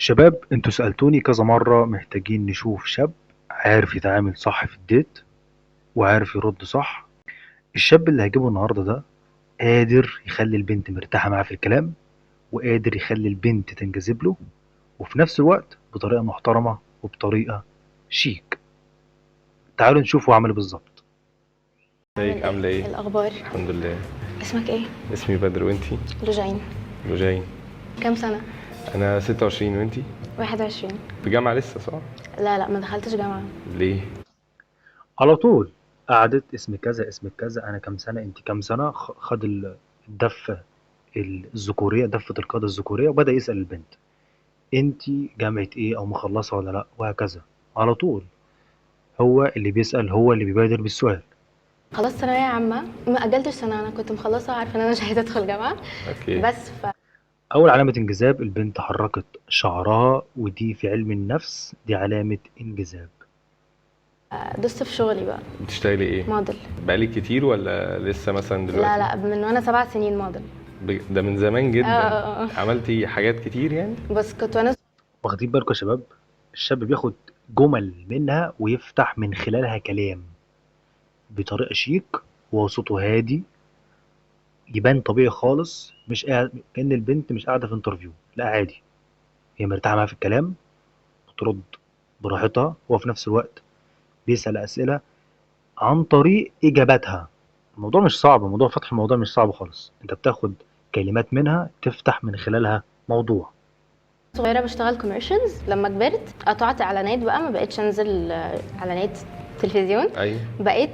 شباب، انتوا سألتوني كذا مرة محتاجين نشوف شاب عارف يتعامل صح في الديت وعارف يرد صح. الشاب اللي هجيبه النهاردة ده قادر يخلي البنت مرتاحة معاه في الكلام، وقادر يخلي البنت تنجذب له، وفي نفس الوقت بطريقة محترمة وبطريقة شيك. تعالوا نشوف هو عمل بالظبط. ازيك عاملة ايه؟ الأخبار؟ الحمد لله. اسمك ايه؟ اسمي بدر، وانتي؟ لوجين. لوجين. كام سنة؟ انا 26، وانتي؟ 21. في جامعة لسه صح؟ لا ما دخلتش جامعة. ليه؟ على طول قعدت اسم كذا اسم كذا، انا كام سنة انت كام سنة، خد الدفة الذكورية، دفة القيادة الذكورية، وبدأ يسأل البنت انتي جامعة ايه او مخلصة ولا لا، وهكذا. على طول هو اللي بيسأل، هو اللي بيبادر بالسؤال. خلصت ثانوية عامة، ما أجلتش سنة، أنا كنت مخلصة عارفة إن أنا مش عايزة أدخل جامعة. اوكي. بس اول علامة انجذاب، البنت حركت شعرها، ودي في علم النفس دي علامة انجذاب. دوست في شغلي بقى. بتشتغلي ايه؟ موديل. بقالك كتير ولا لسه مثلا دلوقتي؟ لا من وأنا 7 سنين موديل. ده من زمان جدا. آه. عملتي حاجات كتير يعني؟ بس كنت وأنا واخدين بالكم يا شباب؟ الشاب بياخد جمل منها ويفتح من خلالها كلام بطريقة شيك، وصوته هادي، يبان طبيعي خالص، مش قاعد كأن البنت مش قاعدة في انترفيو، لا عادي، هي مرتاحة معاه في الكلام، بترد براحتها، هو في نفس الوقت بيسأل أسئلة عن طريق إجاباتها. الموضوع مش صعب، موضوع فتح الموضوع مش صعب خالص، أنت بتاخد كلمات منها تفتح من خلالها موضوع. صغيرة بشتغل كوميرشنز. لما كبرت قطعت إعلانات بقى، ما بقتش أنزل إعلانات تلفزيون. ايوه بقيت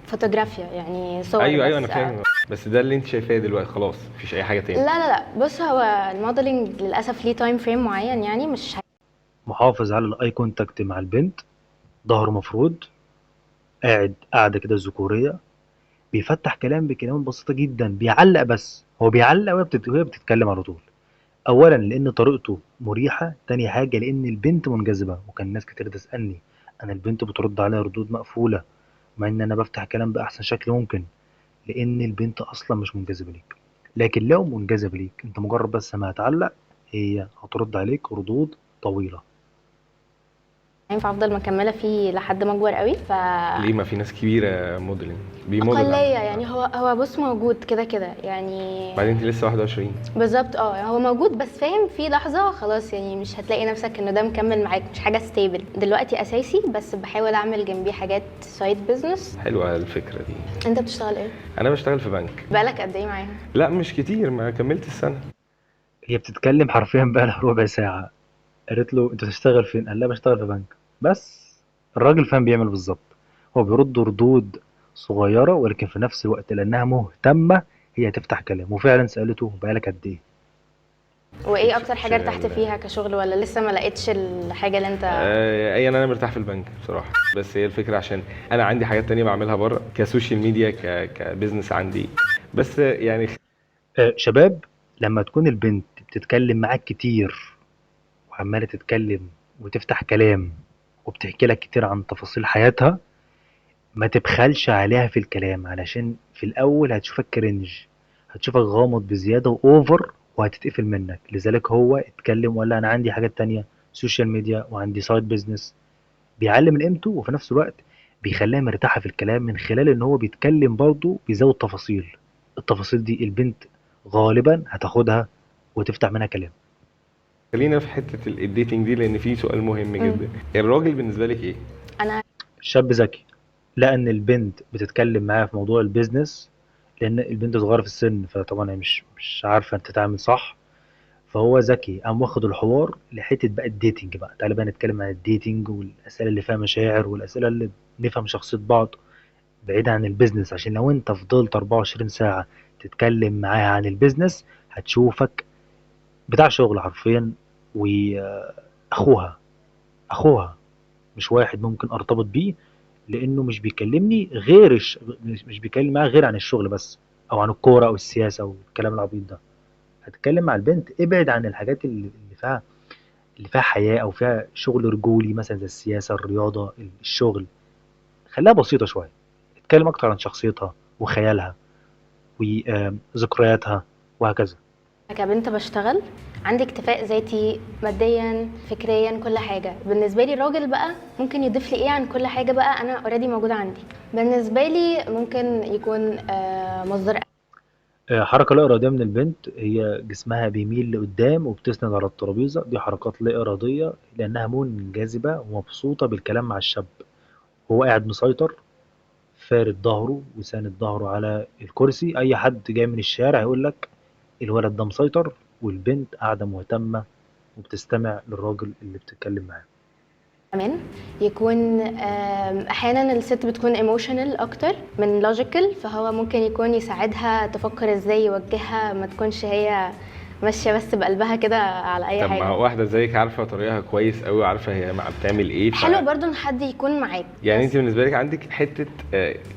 فوتوغرافيا، يعني صور. ايوه بس انا فاهم. بس ده اللي انت شايفاه دلوقتي خلاص، مفيش اي حاجة تاني؟ لا بص، هو الموديلنج للأسف ليه تايم فريم معين، يعني مش محافظ على الأي كونتاكت مع البنت، ظهره مفرود، قاعد قاعدة كده ذكورية، بيفتح كلام بكلمات بسيطة جدا، بيعلق، بس هو بيعلق وهي بتتكلم على طول. أولا لأن طريقته مريحة، تاني حاجة لأن البنت منجذبة، وكان ناس كتير تسألني أنا البنت بترد عليا ردود مقفولة مع إن أنا بفتح كلام بأحسن شكل ممكن، لأن البنت أصلا مش منجذبة ليك. لكن لو منجذبة ليك أنت مجرد بس ما هتعلق، هي هترد عليك ردود طويلة. ينفع افضل مكمله فيه لحد ما اكبر قوي. ليه؟ ما في ناس كبيرة موديلنج بيموديل اقليه يعني. هو بص موجود كده يعني. بعدين انت لسه 21. بالظبط. هو موجود، بس فاهم في لحظه خلاص يعني مش هتلاقي نفسك انه ده مكمل معاك، مش حاجه ستيبل دلوقتي اساسي، بس بحاول اعمل جنبيه حاجات سايد بزنس. حلوة الفكرة دي. انت بتشتغل ايه؟ انا بشتغل في بنك. بقالك قد ايه معاهم؟ لا مش كتير، ما كملت السنة. هي بتتكلم حرفيا بقى لها ربع ساعة. قالت له أنت بتشتغل فين؟ قال لها بشتغل في بنك. بس الراجل فاهم بيعمل بالظبط، هو بيرد ردود صغيرة، ولكن في نفس الوقت لأنها مهتمة هي تفتح كلام، وفعلا سألته بقالك قد إيه؟ وايه اكتر حاجه ارتحت شغال. فيها كشغل، ولا لسه ما لقيتش الحاجه اللي انت؟ اي انا مرتاح في البنك بصراحه، بس هي الفكره عشان انا عندي حاجات تانية بعملها بره كسوشيال ميديا، كبزنس عندي، بس يعني. شباب، لما تكون البنت بتتكلم معاك كتير وعمالة تتكلم وتفتح كلام وبتحكي لك كتير عن تفاصيل حياتها، ما تبخلش عليها في الكلام، علشان في الأول هتشوفك كرنج، هتشوفك غامض بزيادة وأوفر، وهتتقفل منك. لذلك هو اتكلم ولا أنا عندي حاجات تانية، سوشيال ميديا وعندي سايد بيزنس، بيعلم من قيمته، وفي نفس الوقت بيخليها مرتاحة في الكلام من خلال إن هو بيتكلم برضه بيزود تفاصيل. التفاصيل دي البنت غالبا هتاخدها وتفتح منها كلام. خلينا في حته الديتنج دي، لان في سؤال مهم جدا. الراجل بالنسبه لك ايه؟ انا شاب ذكي لقى إن البنت بتتكلم معاه في موضوع البيزنس، لأن البنت صغيرة في السن، فطبعا هي مش عارفة تتعامل صح، فهو ذكي قام واخد الحوار لحتة بقى الديتنج. بقى تعالى بقى نتكلم عن الديتنج والأسئلة اللي فيها مشاعر والأسئلة اللي نفهم شخصية بعض بعيد عن البيزنس، عشان لو انت فضلت 24 ساعة تتكلم معاها عن البيزنس هتشوفك بتاع شغل حرفيا. واخوها، اخوها مش واحد ممكن ارتبط بيه، لانه مش بيكلمني غير مش بيكلم معايا غير عن الشغل بس، او عن الكورة او السياسة او الكلام العبيط ده. هتتكلم مع البنت ابعد عن الحاجات اللي فيها حياة او فيها شغل رجولي، مثلا زي السياسة، الرياضة، الشغل. خليها بسيطة شوية، اتكلم اكتر عن شخصيتها وخيالها وذكرياتها وهكذا. كبنت بشتغل، عندي اكتفاء ذاتي ماديا فكريا كل حاجه. بالنسبه لي الراجل بقى ممكن يضيف لي ايه عن كل حاجه بقى انا اوريدي موجوده عندي. بالنسبه لي ممكن يكون مصدر. حركة لا إرادية من البنت، هي جسمها بيميل لقدام وبتسند على الترابيزة، دي حركات لا إرادية لأنها منجذبة ومبسوطة بالكلام مع الشاب. هو قاعد مسيطر، فارد ظهره وساند ظهره على الكرسي. أي حد جاي من الشارع يقول لك الولد ده مسيطر، والبنت قاعدة مهتمة وبتستمع للراجل اللي بتتكلم معاه. كمان يكون احيانا الست بتكون ايموشنال اكتر من لوجيكال، فهو ممكن يكون يساعدها تفكر ازاي يوجهها، ما تكونش هي ماشيه بس بقلبها كده على اي طب ما حاجه. هو واحده زيك عارفه طريقها كويس قوي، عارفه هي بتعمل ايه. حلو برضو ان حد يكون معاك. يعني بس- انت بالنسبه لك عندك حته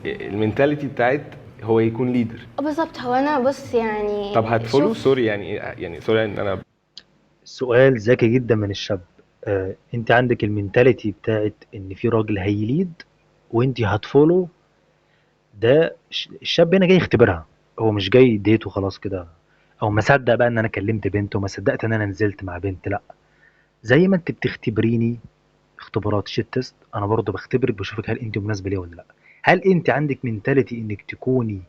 المينتاليتي بتاعت هو يكون ليدر. بالظبط. هو انا بص يعني طب هتفولو؟ شوف، سوري يعني سوري ان انا سؤال ذكي جدا من الشاب. انت عندك المينتاليتي بتاعت ان في راجل هيليد وانت هتفولو. ده الشاب هنا جاي يختبرها، هو مش جاي ديت وخلاص كده، او ما صدق بقى ان انا كلمت بنت وما صدقت ان انا نزلت مع بنت. لا، زي ما انت بتختبريني اختبارات شيت تيست، انا برضه بختبرك بشوفك هل انت مناسبه ليا ولا لا. هل انت عندك منتاليتي انك تكوني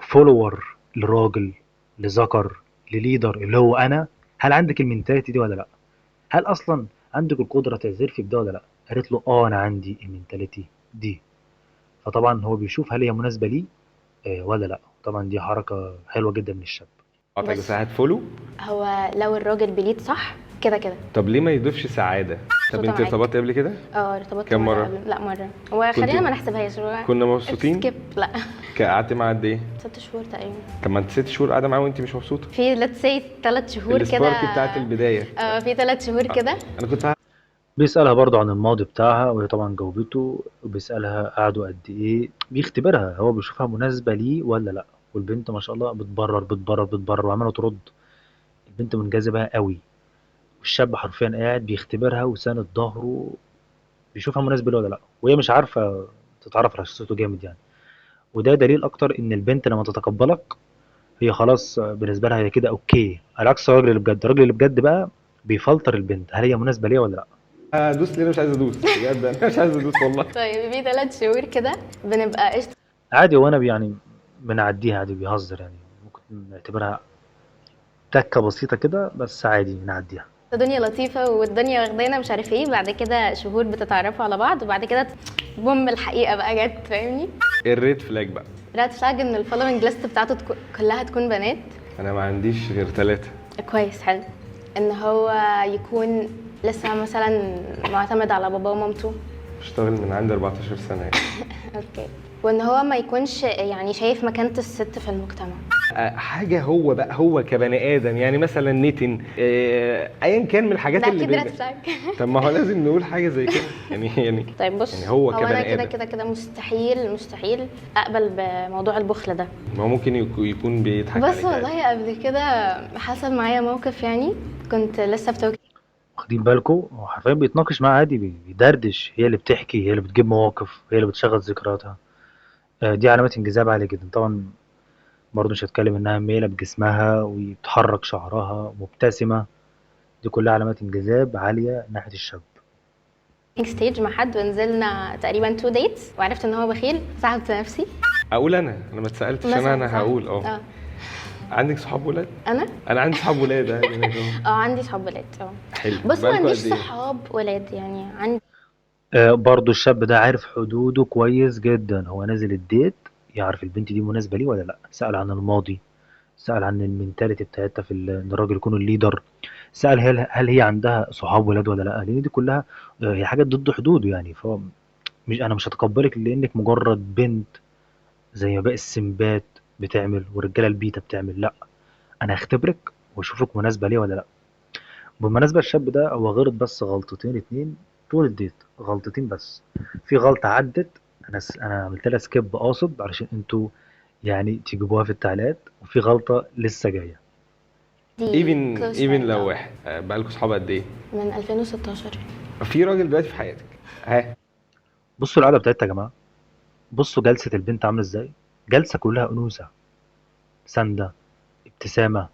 فولور لراجل، لذكر، لليدر اللي هو انا؟ هل عندك المنتاليتي دي ولا لا؟ هل اصلا عندك القدره تعترفي بده ولا لا؟ قالت له اه انا عندي المنتاليتي دي. فطبعا هو بيشوف هل هي مناسبه ليه ولا لا. طبعا دي حركه حلوه جدا من الشاب. قاطعك، بس بس هتفولو. هو لو الراجل بليد صح كده كده. طب ليه ما يضيفش سعاده؟ طب مبسوطة انت معاك. ارتبطت قبل كده؟ ارتبطت كم مرة؟ قبل. لا مره. هو خلينا ما نحسبهاش. كنا مبسوطين؟ سكيب. لا قعدت معاه قد ايه؟ 6 شهور تقريبا. طب ما انت 6 شهور قاعده معاه وانت مش مبسوطه. في let's say 3 شهور كده. السبارك بتاعت البدايه. في 3 شهور كده. انا كنت بيسألها برضه عن الماضي بتاعها وهي طبعا جاوبته، وبيسألها قعدوا قد ايه، بيختبرها، هو بيشوفها مناسبة ليه ولا لا. والبنت ما شاء الله بتبرر بتبرر بتبرر وعمالة ترد. البنت منجذبة قوي، والشاب حرفيا قاعد بيختبرها وساند ظهره، بيشوفها مناسبة ليه ولا لا، وهي مش عارفة تتعرف على شخصيته جامد يعني. وده دليل اكتر ان البنت لما تتقبلك هي خلاص بالنسبة لها هي كده اوكي، على عكس الراجل اللي بجد. الراجل اللي بجد بقى بيفلتر البنت هل هي مناسبة ليه ولا لا. هدوس ليه؟ أنا مش عايز ادوس بجد، انا مش عايز ادوس والله. طيب في 3 شهور كده بنبقى قشطة. عادي، وانا يعني بنعديها عادي، بيهزر يعني، ممكن نعتبرها تكة بسيطة كده، بس عادي نعديها. الدنيا لطيفة والدنيا واخدانا مش عارف ايه، بعد كده شهور بتتعرفوا على بعض وبعد كده بوم الحقيقة بقى جت. فاهمني؟ الريد فلاج بقى. ريد فلاج ان الفولوينج ليست بتاعته كلها تكون بنات. انا ما عنديش غير 3. كويس، حلو. ان هو يكون لسه مثلا معتمد على باباه ومامته. بشتغل من عندي 14 سنه يعني. اوكي. وان هو ما يكونش يعني شايف مكانة الست في المجتمع. حاجه هو بقى هو كبني ادم، يعني مثلا نتن ايا كان من الحاجات ده اللي اكيد ريد فلاج. طب ما هو لازم نقول حاجه زي كده يعني طيب بص، يعني هو انا كبني كده آدم. كده كده مستحيل اقبل بموضوع البخل ده. ما هو ممكن يكون بيضحك بس عليك. والله قبل كده حصل معايا موقف، يعني كنت لسه في توكيل. واخدين بالكم؟ هو حرفيا بيتناقش معاها عادي، بيدردش، هي اللي بتحكي، هي اللي بتجيب مواقف، هي اللي بتشغل ذكرياتها. دي علامات انجذاب عالية جدا طبعا. برضه مش هتكلم انها مايلة بجسمها وبتحرك شعرها مبتسمة، دي كلها علامات انجذاب عالية ناحية الشاب. ستيج مع حد ونزلنا تقريبا 2 ديتس وعرفت ان هو بخيل، سحبت نفسي اقول انا ما اتسالتش. مثلا. انا صح؟ هقول عندك صحاب ولاد؟ انا انا عندي صحاب ولاد عادي هناك أهو. عندي صحاب ولاد. حلو. بص ما بقالكوا عنديش قد إيه؟ صحاب ولاد، يعني عندي. برضه الشاب ده عارف حدوده كويس جدا، هو نازل الديت يعرف البنت دي مناسبة ليه ولا لا. سأل عن الماضي، سأل عن المينتاليتي بتاعتها في ان الراجل يكون الليدر، سأل هل هي عندها صحاب ولاد ولا لا، لان دي كلها هي حاجات ضد حدوده يعني. فهو مش، انا مش هتقبلك لانك مجرد بنت زي ما باقي السمبات بتعمل والرجاله البيتا بتعمل. لا، انا هختبرك واشوفك مناسبه ليه ولا لا. بالمناسبه الشاب ده هو غلط بس غلطتين اتنين طول الديت، غلطتين بس. في غلطه عدت، انا عملت لها سكيب قاصد علشان انتوا يعني تجيبوها في التعليقات، وفي غلطه لسه جايه. ايفن close ايفن friend. لو واحد بقالكوا صحاب قد ايه؟ من 2016. في راجل دلوقتي في حياتك بصوا القعده بتاعتها يا جماعه، بصوا جلسه البنت عامله ازاي، جلسه كلها انوثه، سنده، ابتسامه،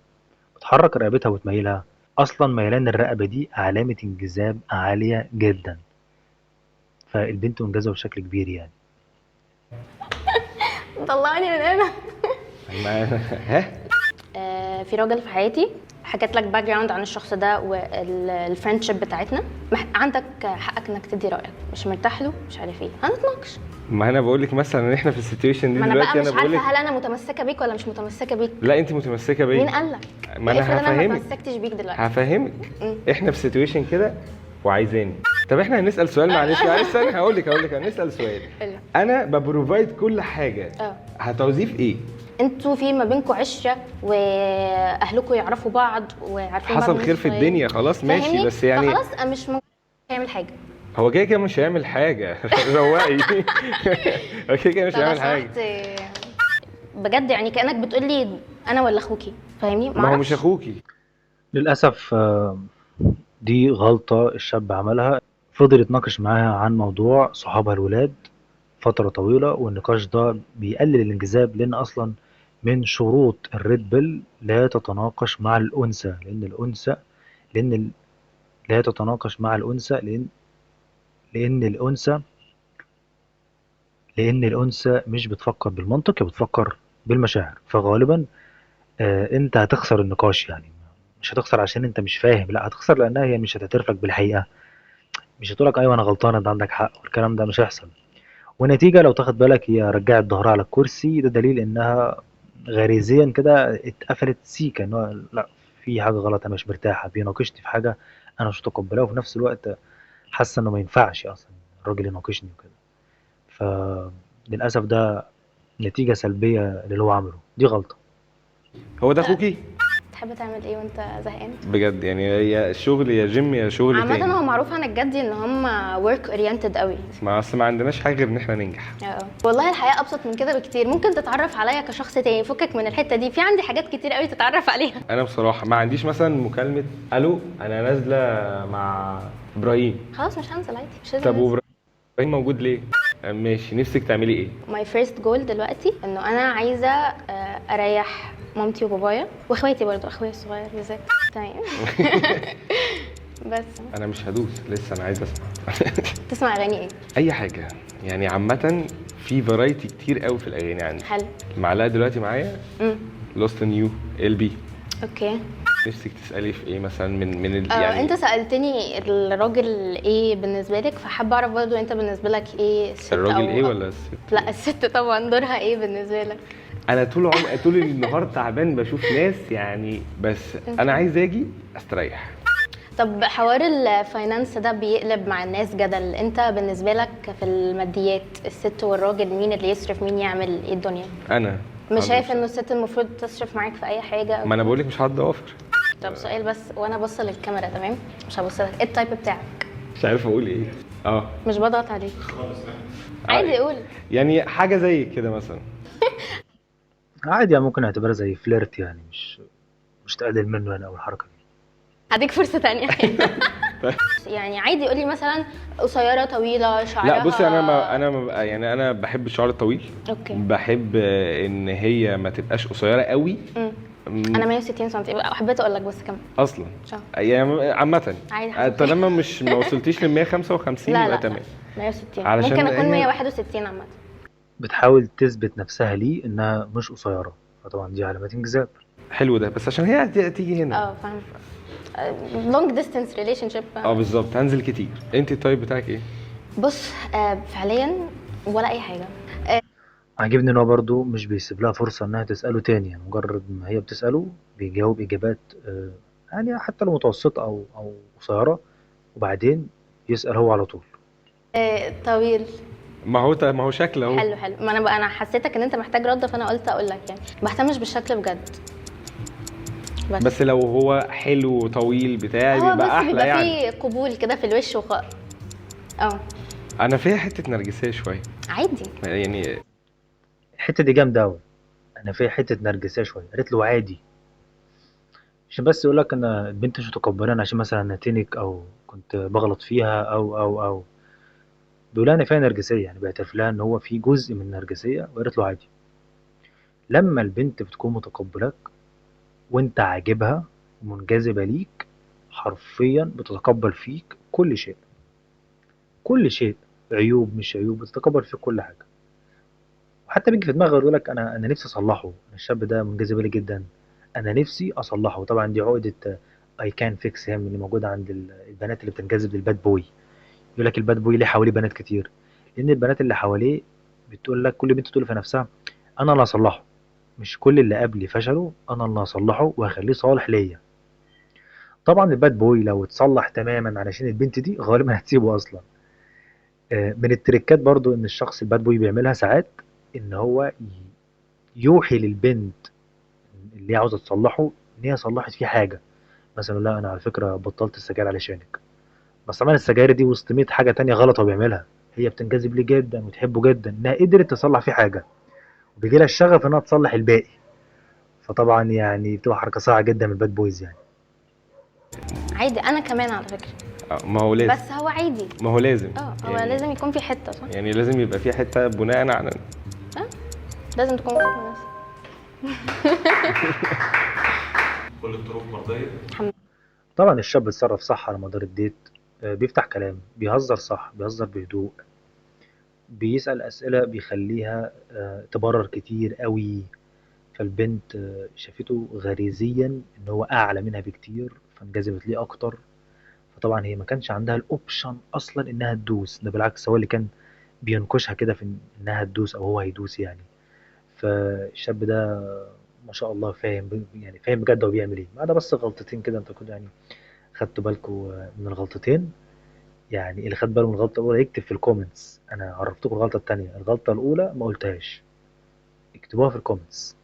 بتحرك رقبتها وتميلها. اصلا ميلان الرقبه دي علامه انجذاب عاليه جدا، فالبنت منجذبه بشكل كبير يعني. طلعني من هنا. ها في راجل في حياتي حكيت لك باك جراوند عن الشخص ده والفريندشيب بتاعتنا، عندك حقك انك تدي رايك، مش مرتاح له مش عارف ايه، هنتناقش. ما انا بقول لك مثلا ان احنا في السيتويشن دي ما انا بقى دلوقتي، مش انا بقول عارفه لك هل انا متمسكه بيك ولا مش متمسكه بيك. لا انت متمسكه بيا. مين قال لك؟ ما انا افرض انا ما هفهمك تمسكتش بيك دلوقتي. هفهمك احنا في سيتويشن كده وعايزاني. طب احنا هنسال سؤال، معلش ثانيه هقول لك هنسال سؤال. انا ببروفايد كل حاجه، هتعوزيه في ايه؟ انتوا في ما بينكم عشره واهلكم يعرفوا بعض وعارفين بعض حصل من خير في صغيرين. الدنيا خلاص ماشي، فاهمني؟ بس يعني فخلاص انا مش ممكن يعمل حاجه. هو كده مش هيعمل حاجه. روقي. هو كده مش لو هيعمل حاجه. سمحت بجد يعني كانك بتقول لي انا ولا اخوكي، فاهمني؟ ما هو مش اخوكي. للاسف دي غلطه الشاب عملها. فضل يتناقش معاها عن موضوع صحابها الولاد فتره طويله، والنقاش ده بيقلل الانجذاب، لان اصلا من شروط الريد بيل لا تتناقش مع الانثى، لا تتناقش مع الانثى لان الانثى مش بتفكر بالمنطق، هي بتفكر بالمشاعر. فغالبا انت هتخسر النقاش يعني. مش هتخسر عشان انت مش فاهم، لا هتخسر لانها هي مش هتعترف لك بالحقيقه، مش هتقولك ايوه انا غلطانه انت عندك حق، والكلام ده مش هيحصل. والنتيجه لو تاخد بالك هي رجعت ظهرها على الكرسي، ده دليل انها غريزيا كده اتقفلت سيكا، ان هو لا في حاجه غلط، انا مش مرتاحه، بيناقشني في حاجه انا مش متقبلها، وفي نفس الوقت حاسه انه ما ينفعش اصلا الراجل يناقشني وكده. فللاسف ده نتيجه سلبيه للي هو عمله، دي غلطه. هو ده اخوكي؟ تحب تعمل ايه وانت زهقان؟ بجد يعني يا شغل يا جيم يا شغل تاني. عامة هو معروف عن الجدي ان هم ورك اورينتد قوي. ما اصل ما عندناش حاجه غير ان احنا ننجح. والله الحياة ابسط من كده بكتير، ممكن تتعرف عليا كشخص تاني، فكك من الحتة دي، في عندي حاجات كتير قوي تتعرف عليها. انا بصراحه ما عنديش مثلا مكالمه الو انا نازله مع ابراهيم. خلاص مش هنزل عادي، مش لازم طب أنزل. وابراهيم موجود ليه؟ ماشي، نفسك تعملي ايه؟ ماي فيرست جول دلوقتي انه انا عايزه اريح مامتي وبابايا واخواتي برضو، اخويا الصغير بالذات. تمام. بس انا مش هدوس لسه، انا عايز اسمع. تسمع اغاني ايه؟ اي حاجه يعني، عامه في فرايتي كتير قوي في الاغاني عندي. حلو. معلقه دلوقتي معايا لوست ان يو LB. اوكي. نفسك تسالي في ايه مثلا من يعني انت سالتني الراجل ايه بالنسبه لك، فحابه اعرف برضو انت بالنسبه لك ايه الست الراجل ايه ولا الست؟ لا الست طبعا، دورها ايه بالنسبه لك؟ انا طول النهار تعبان بشوف ناس يعني، بس انا عايز اجي استريح. طب حوار الفاينانس ده بيقلب مع الناس جدل، انت بالنسبه لك في الماديات الست والراجل مين اللي يصرف مين يعمل ايه الدنيا؟ انا مش شايف انه الست المفروض تصرف معاك في اي حاجه؟ ما انا بقولك مش هقعد اوفر. طب سؤال بس وانا بص للكاميرا، تمام؟ مش هبص لك، ايه التايب بتاعك؟ مش عارف اقول ايه. مش بضغط عليك خالص. عادي قول يعني حاجه زي كده مثلا. عادي يعني، ممكن اعتبرها زي فليرت يعني، مش تقلل منه يعني، او الحركه دي. هديك فرصه تانية. يعني عادي قولي مثلا قصيره طويله شعرها. لا بصي، يعني انا بحب الشعر الطويل. اوكي. بحب ان هي ما تبقاش قصيره قوي. انا 160 سم، حبيت اقول لك بس كم اصلا يعني عامه طالما ما وصلتيش ل 155 يبقى تمام. 160 ممكن اكون 161 عامه. ببتحاول تثبت نفسها ليه انها مش قصيره، فطبعا دي علامات انجذاب. حلو ده، بس عشان هي تيجي هنا. فاهم. لونج ديستانس ريليشن شيب. بالظبط، هنزل كتير. انت التايب بتاعك ايه؟ بص فعليا ولا اي حاجه. عاجبني ان هو برضه مش بيسيب لها فرصه انها تساله تاني، يعني مجرد ما هي بتساله بيجاوب اجابات يعني حتى لو متوسطه او قصيره، وبعدين يسال هو على طول. طويل. ما هو شكل اهو. حلو. ما انا حسيتك ان انت محتاج رد، فانا قلت اقول لك يعني ما بهتمش بالشكل بجد. بس لو هو حلو وطويل بتاعي بيبقى احلى بيبقى يعني. فيه قبول كده في الوش انا فيها حته نرجسيه شويه. عادي يعني الحته دي جامده قوي. انا فيها حته نرجسيه شويه، قالت له عادي عشان بس يقول لك انا البنت مش متقبلاني عشان مثلا نتنك او كنت بغلط فيها او بيقول لها انا فيها نرجسيه، يعني بيعترف لها ان هو في جزء من النرجسيه، وقالت له عادي. لما البنت بتكون متقبلاك وانت عاجبها ومنجذبة ليك، حرفيا بتتقبل فيك كل شيء، كل شيء، عيوب مش عيوب، بتتقبل فيك كل حاجة. وحتى بيجي في دماغك يقول لك انا نفسي اصلحه، أنا الشاب ده منجذب لي جدا، انا نفسي اصلحه. طبعا دي عقدة اي كان فيكس هيم اللي موجودة عند البنات اللي بتنجذب للباد بوي. يقول لك الباد بوي ليه حواليه بنات كتير؟ لان البنات اللي حواليه بتقول لك، كل بنت تقول في نفسها انا اللي هصلحه، مش كل اللي قبلي فشلوا، انا اللي هصلحه وهخليه صالح ليا. طبعا الباد بوي لو اتصلح تماما علشان البنت دي غالبا هتسيبه اصلا. من التريكات برضو ان الشخص الباد بوي بيعملها ساعات، ان هو يوحي للبنت اللي هي عاوزه تصلحه ان هي صلحت فيه حاجه. مثلا لا انا على فكره بطلت السجاير علشانك، بس طبعا السجاير دي وسط 100 حاجه تانية غلط هو بيعملها، هي بتنجذب ليه جدا وتحبه جدا انها قدرت تصلح فيه حاجه، وبيجي لها الشغف انها تصلح الباقي. فطبعا يعني بتبقى حركه صعبه جدا من الباد بويز يعني. عادي، انا كمان على فكره. ما هو لازم، بس هو عادي. ما هو لازم هو يعني، لازم يكون في حته، صح؟ يعني لازم يبقى في حته بناء على لازم تكون في الناس. كل الطرق مرضية. طبعا الشاب بيتصرف صح على مدار الديت، بيفتح كلام، بيهزر صح، بيهزر بهدوء، بيسأل أسئلة بيخليها تبرر كتير قوي. فالبنت شافته غريزيا ان هو اعلى منها بكتير، فانجذبت ليه اكتر. فطبعا هي ما كانش عندها الاوبشن اصلا انها تدوس، ده بالعكس هو اللي كان بينكشها كده في انها تدوس او هو هيدوس يعني. فالشاب ده ما شاء الله فاهم، يعني فاهم بجد هو بيعمل ايه، ما عدا بس غلطتين كده انت كنت يعني خدتوا بالكم من الغلطتين. يعني اللي خد باله من الغلطه الاولى يكتب في الكومنتس، انا عرفتكم الغلطه الثانيه، الغلطه الاولى ما قلتهاش، اكتبوها في الكومنتس.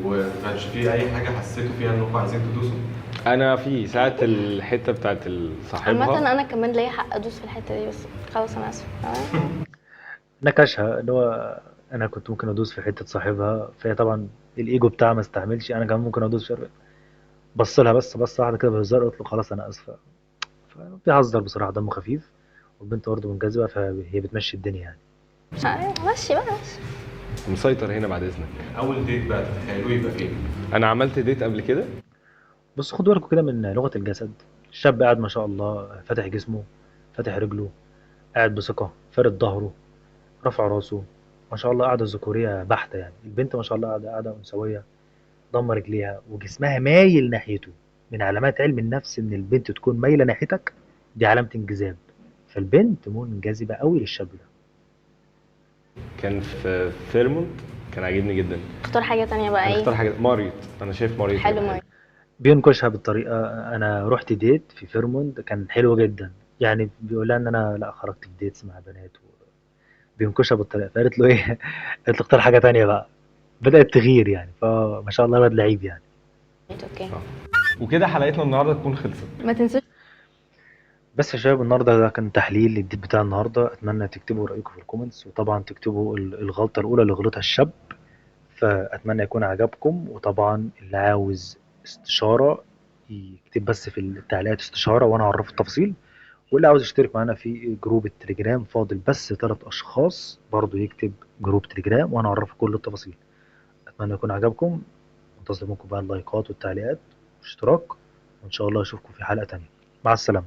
وما كانش في أي حاجة حسيتوا فيها إنكم عايزين تدوسوا؟ انا في ساعه الحته بتاعت صاحبها. عامة انا كمان ليا حق ادوس في الحته دي، بس خلاص انا اسفه. نكشها اللي هو انا كنت ممكن ادوس في حته صاحبها، فهي طبعا الايجو بتاعها ما استحملش، انا كمان ممكن ادوس في. بص لها بس واحده كده بهزار، قلت له خلاص انا اسفه. فبيهزر بصراحه، دمه خفيف، والبنت برضه منجذبه فهي بتمشي الدنيا يعني. ماشي بقى، ماشي. مسيطر هنا بعد اذنك. أول ديت بقى تتخيلوه يبقى فين؟ انا عملت ديت قبل كده. بص خدوا بالكم كده من لغه الجسد، الشاب قاعد ما شاء الله فاتح جسمه، فاتح رجله، قاعد بثقه، فارد ظهره، رافع راسه، ما شاء الله قاعده ذكوريه بحته يعني. البنت ما شاء الله قاعده انثويه، ضم رجليها وجسمها مايل ناحيته. من علامات علم النفس ان البنت تكون مايله ناحيتك، دي علامه انجذاب، فالبنت منجذبه قوي للشاب ده. كان في فيرمونت، كان عاجبني جدا. اختار حاجه تانية بقى. انا ايه؟ اختار حاجه ماريوت، انا شايف ماريوت حلو هيبقى ماري. بينكشها بالطريقه، انا رحت ديت في فيرموند كان حلو جدا، يعني بيقول لها ان انا لا خرجت في ديتس مع بنات بينكشها بالطريقه، فقالت له ايه قالت له اختار حاجه تانية بقى، بدات تغير يعني، فما شاء الله الواد لعيب يعني. اوكي. وكده حلقتنا النهارده تكون خلصت. ما تنسوش. بس يا شباب النهارده ده كان تحليل للديت بتاع النهارده، اتمنى تكتبوا رايكم في الكومنتس، وطبعا تكتبوا الغلطه الاولى اللي غلطها الشاب، فأتمنى يكون عجبكم. وطبعا اللي عاوز استشارة يكتب بس في التعليقات استشارة وأنا هعرفه التفاصيل، واللي عاوز يشترك معانا في جروب التليجرام فاضل بس 3 أشخاص برضو يكتب جروب تليجرام وأنا هعرفه كل التفاصيل. أتمنى يكون عجبكم، منتظر منكم بقى اللايكات والتعليقات والاشتراك، وإن شاء الله أشوفكم في حلقة تانية. مع السلامة.